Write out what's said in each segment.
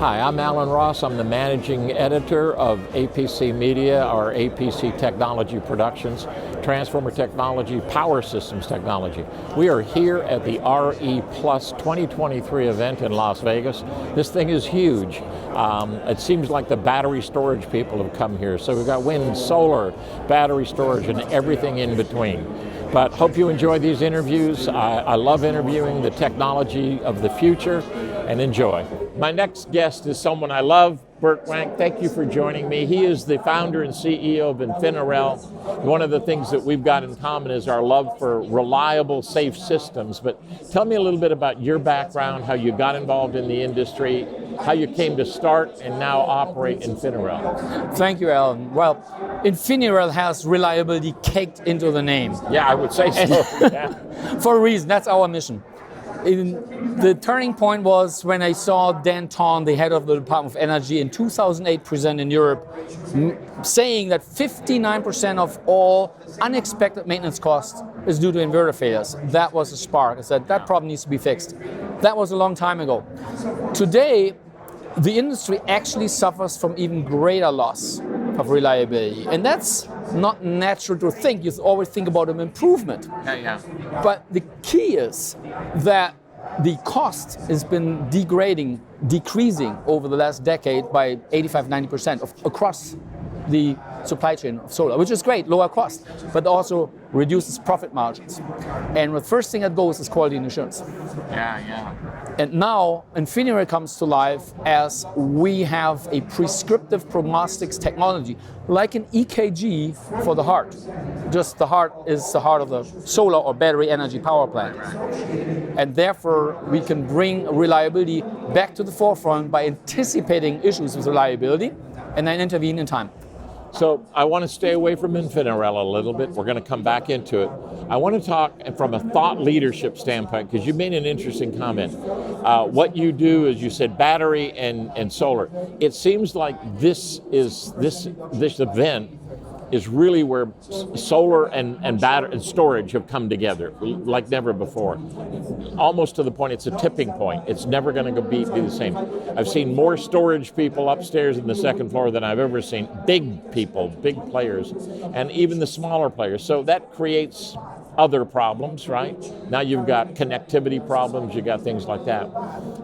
Hi, I'm Alan Ross. I'm the managing editor of APC Media, or APC Technology Productions, Transformer Technology, Power Systems Technology. We are here at the RE Plus 2023 event in Las Vegas. This thing is huge. It seems like the battery storage people have come here. So we've got wind, solar, battery storage, and everything in between. But hope you enjoy these interviews. I love interviewing the technology of the future, and enjoy. My next guest is someone I love, Bert Wank. Thank you for joining me. He is the founder and CEO of Infinirel. One of the things that we've got in common is our love for reliable, safe systems. But tell me a little bit about your background, how you got involved in the industry, how you came to start and now operate Infinirel. Thank you, Alan. Well, Infinirel has reliability caked into the name. Yeah, I would say so. Yeah. For a reason, that's our mission. The turning point was when I saw Dan Ton, the head of the Department of Energy, in 2008 present in Europe, saying that 59% of all unexpected maintenance costs is due to inverter failures. That was a spark. I said, that problem needs to be fixed. That was a long time ago. Today, the industry actually suffers from even greater loss of reliability. And that's not natural to think. You always think about an improvement. Yeah. But the key is that the cost has been decreasing over the last decade by 85-90% across the supply chain of solar, which is great, lower cost, but also reduces profit margins. And the first thing that goes is quality and assurance. Yeah. And now Infinirel comes to life as we have a prescriptive prognostics technology, like an EKG for the heart. Just the heart is the heart of the solar or battery energy power plant. And therefore we can bring reliability back to the forefront by anticipating issues with reliability and then intervene in time. So I want to stay away from Infinirel a little bit. We're going to come back into it. I want to talk from a thought leadership standpoint, because you made an interesting comment. What you do is, you said battery and solar. It seems like this event is really where solar and battery and storage have come together like never before. Almost to the point, it's a tipping point. It's never going to be the same. I've seen more storage people upstairs in the second floor than I've ever seen. Big people, big players, and even the smaller players. So that creates other problems, right? Now you've got connectivity problems, you've got things like that.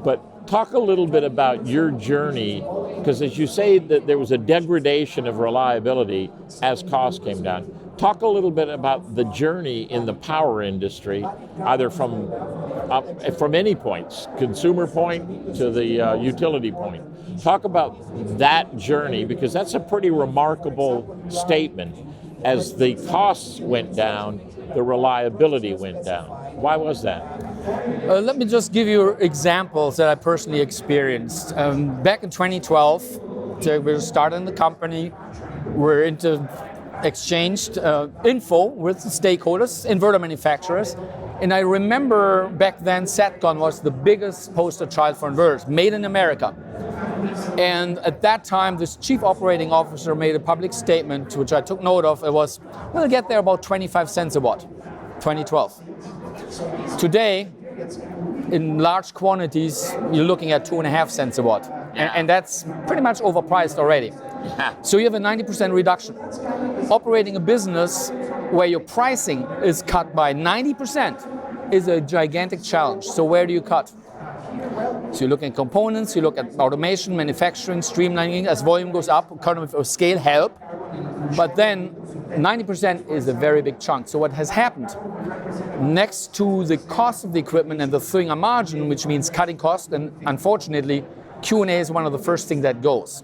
But talk a little bit about your journey, because as you say that there was a degradation of reliability as costs came down. Talk a little bit about the journey in the power industry, either from any points, consumer point to the utility point. Talk about that journey, because that's a pretty remarkable statement. As the costs went down, the reliability went down. Why was that? Let me just give you examples that I personally experienced. Back in 2012, we were starting the company. We're exchanged info with the stakeholders, inverter manufacturers. And I remember back then Satcon was the biggest poster child for inverters, made in America. And at that time, this chief operating officer made a public statement, which I took note of. It was, we'll get there about 25 cents a watt, 2012. Today, in large quantities, you're looking at 2.5 cents a watt. And that's pretty much overpriced already. So you have a 90% reduction. Operating a business where your pricing is cut by 90% is a gigantic challenge. So where do you cut? So you look at components, you look at automation, manufacturing, streamlining. As volume goes up, economies of scale help. But then 90% is a very big chunk. So what has happened? Next to the cost of the equipment and the throwing a margin, which means cutting costs, and unfortunately, Q&A is one of the first things that goes.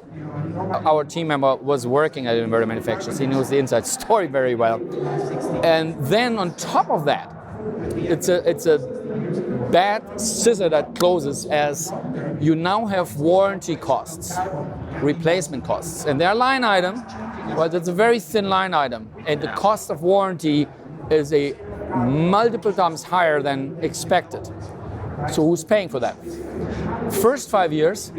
Our team member was working at inverter manufacturers. He knows the inside story very well. And then on top of that, it's a bad scissor that closes, as you now have warranty costs, replacement costs. And they're line item, but it's a very thin line item. And the cost of warranty is a multiple times higher than expected. So who's paying for that? First 5 years,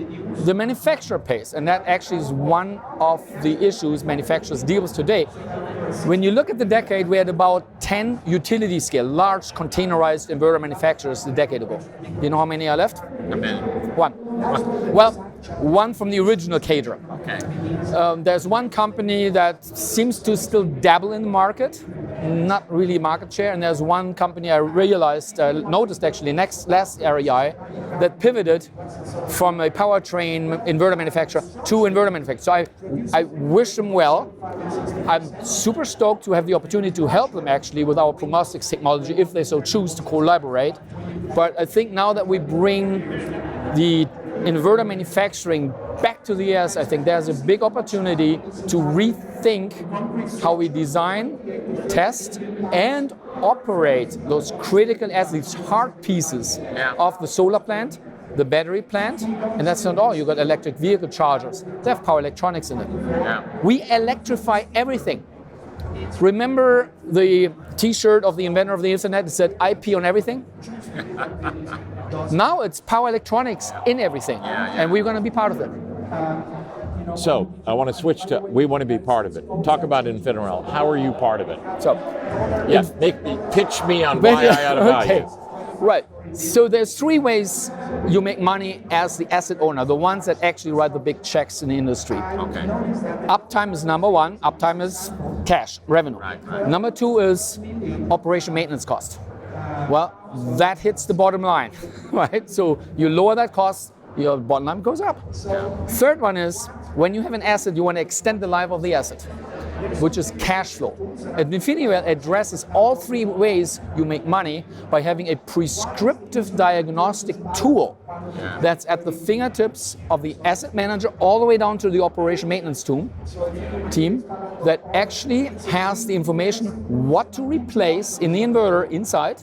the manufacturer pays, and that actually is one of the issues manufacturers deal with today. When you look at the decade, we had about 10 utility scale, large containerized inverter manufacturers a decade ago. You know how many are left? A minute. One. Well, one from the original caterer. Okay. There's one company that seems to still dabble in the market, not really market share, and there's one company I noticed actually last REI that pivoted from a powertrain inverter manufacturer to inverter manufacturer. So I wish them well. I'm super stoked to have the opportunity to help them actually with our prognostics technology if they so choose to collaborate. But I think now that we bring the inverter manufacturing back to the US, I think there's a big opportunity to rethink how we design, test, and operate those critical assets, hard pieces of the solar plant, the battery plant, and that's not all. You've got electric vehicle chargers. They have power electronics in it. Yeah. We electrify everything. Remember the t-shirt of the inventor of the internet that said IP on everything? Now it's power electronics in everything, and we're going to be part of it. So I want to switch to, we want to be part of it. Talk about Infinirel. How are you part of it? So, pitch me on why I ought to buy you. Right. So there's three ways you make money as the asset owner, the ones that actually write the big checks in the industry. Okay. Uptime is number one. Uptime is cash, revenue. Right. Number two is operation maintenance cost. Well, that hits the bottom line, right? So you lower that cost, your bottom line goes up. Third one is when you have an asset, you want to extend the life of the asset, which is cash flow. And Infinirel addresses all three ways you make money by having a prescriptive diagnostic tool that's at the fingertips of the asset manager all the way down to the operation maintenance team that actually has the information what to replace in the inverter inside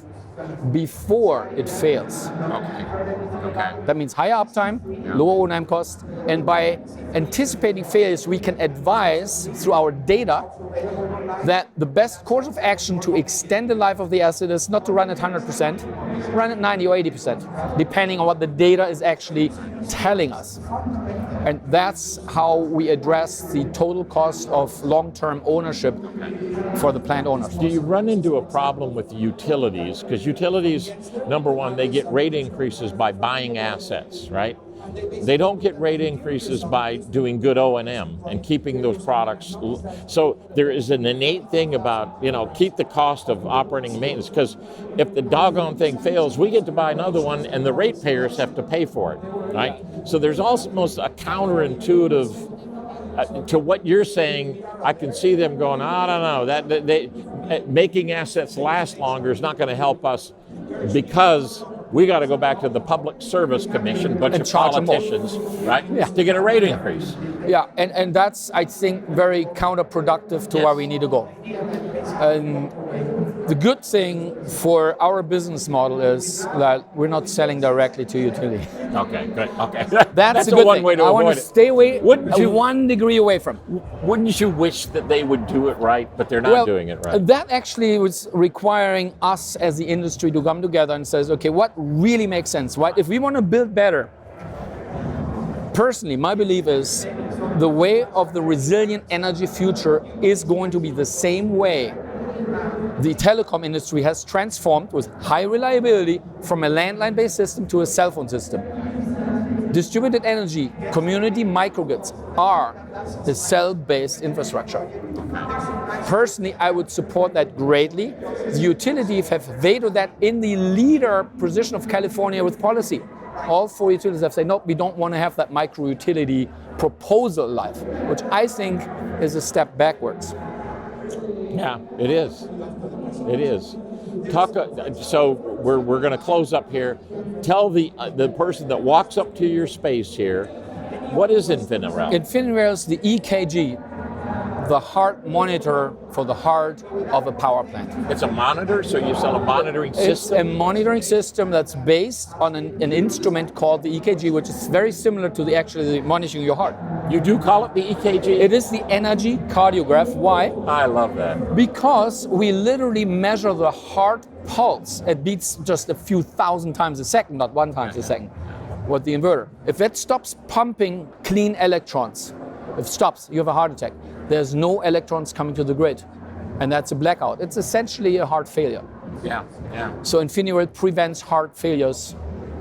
before it fails. Okay. That means higher uptime, lower O&M cost, and by anticipating failures, we can advise through our data that the best course of action to extend the life of the asset is not to run at 100%, run at 90 or 80%, depending on what the data is actually telling us. And that's how we address the total cost of long-term ownership for the plant owners. Do you run into a problem with the utilities? Because utilities, number one, they get rate increases by buying assets, right? They don't get rate increases by doing good O&M and keeping those products. So there is an innate thing about, keep the cost of operating and maintenance, because if the doggone thing fails, we get to buy another one and the ratepayers have to pay for it, right? So there's almost a counterintuitive to what you're saying. I can see them going, I don't know, that making assets last longer is not going to help us because we got to go back to the Public Service Commission, bunch of politicians, right, to get a rate increase. Yeah, and that's, I think, very counterproductive to where we need to go. The good thing for our business model is that we're not selling directly to utility. Okay, good. Okay, that's a good one thing. way to I avoid want it. to stay away, Wouldn't you, 1 degree away from. Wouldn't you wish that they would do it right, but they're not doing it right? That actually was requiring us as the industry to come together and says, okay, what really makes sense, right? If we want to build better, personally, my belief is the way of the resilient energy future is going to be the same way the telecom industry has transformed with high reliability from a landline-based system to a cell phone system. Distributed energy, community microgrids are the cell-based infrastructure. Personally, I would support that greatly. The utilities have vetoed that in the leader position of California with policy. All four utilities have said, no, we don't want to have that micro-utility proposal life, which I think is a step backwards. Yeah, it is. It is. So we're going to close up here. Tell the person that walks up to your space here, what is Infinirel? Infinirel is the EKG, the heart monitor for the heart of a power plant. It's a monitor, so you sell a monitoring system? It's a monitoring system that's based on an instrument called the EKG, which is very similar to the monitoring your heart. You do call it the EKG? It is the energy cardiograph. Why? I love that. Because we literally measure the heart pulse. It beats just a few thousand times a second, not one time a second, with the inverter. If it stops pumping clean electrons, if it stops, you have a heart attack. There's no electrons coming to the grid, and that's a blackout. It's essentially a heart failure. Yeah. So Infinirel prevents heart failures,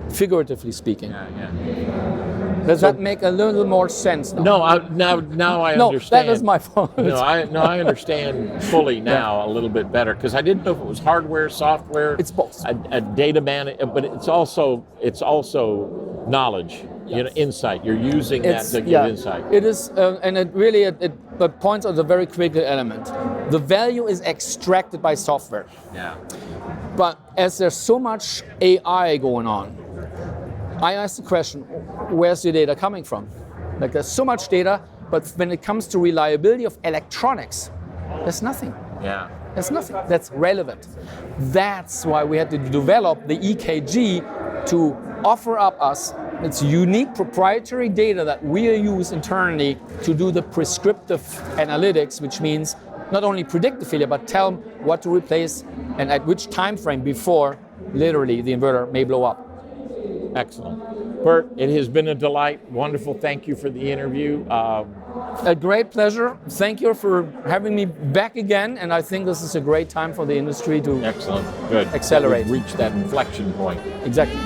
figuratively speaking. Does that make a little more sense now? No, now I No, understand. that is my fault. No, I understand fully now a little bit better because I didn't know if it was hardware, software. It's both. A data man, but it's also knowledge. You know, insight. You're using that to give insight. It is, and it really it points on a very critical element. The value is extracted by software. Yeah. But as there's so much AI going on, I ask the question, where's your data coming from? Like there's so much data, but when it comes to reliability of electronics, there's nothing. Yeah. There's nothing that's relevant. That's why we had to develop the EKG to offer up us its unique proprietary data that we use internally to do the prescriptive analytics, which means not only predict the failure, but tell them what to replace and at which time frame before literally the inverter may blow up. Excellent. Bert, it has been a delight. Wonderful. Thank you for the interview. A great pleasure. Thank you for having me back again. And I think this is a great time for the industry to Excellent. Good. accelerate. We've reached that inflection point. Exactly.